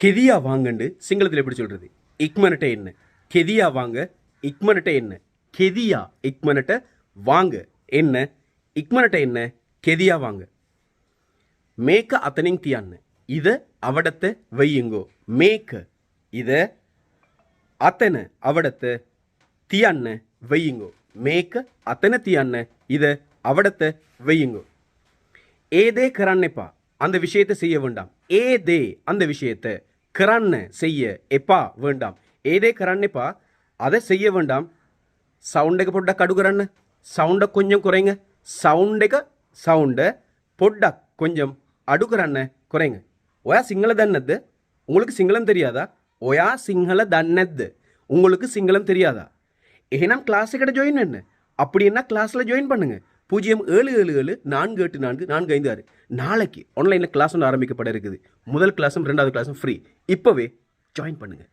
கெதியா வாங்கண்டு சிங்களத்தில் எப்படி சொல்றது? இக்மனட்ட என்ன? கெதியா வாங்க, இக்மனட்ட என்ன? கெதியா இக்மனட்ட வாங்க என்ன? இக்மனட்ட என்ன? கெதியா வாங்க. மேக்க அத்தனிங் தியாන්න. இத அவடத்த வையுங்கோ. மேக்க இத අතන අවඩත තියන්න வையுங்கோ. මේක අතන තියන්න இத அவடத்த வையுங்கோ. ஏதே කරන්න එපා. அந்த விஷயத்தை செய்ய வேண்டாம். ஏதே அந்த விஷயத்தை කරන්න செய்ய එපා வேண்டாம். ஏதே කරන්න එපා அதை செய்ய வேண்டாம். சவுண்ட் එක පොඩ්ඩක් අඩු කරන්න. சவுண்ட கொஞ்சம் குறைங்க. சவுண்ட பொட்டக் கொஞ்சம் අඩු කරන්න குறைங்க. ඔයා සිංහල දන්නේ නැද්ද? உங்களுக்கு சிங்களம் தெரியாதா? ඔයා සිංහල දන්නේ නැද්ද? உங்களுக்கு சிங்களம் தெரியாதா? එහෙනම් கிளாஸ் එකට ஜாயின் பண்ணு. அப்படி என்ன கிளாஸில் ஜாயின் பண்ணுங்க. 0777 நாளைக்கு ஆன்லைனில் கிளாஸ் ஒன்று ஆரம்பிக்கப்பட இருக்குது. முதல் கிளாஸும் 2வது கிளாஸும் ஃப்ரீ. இப்போவே ஜாயின் பண்ணுங்கள்.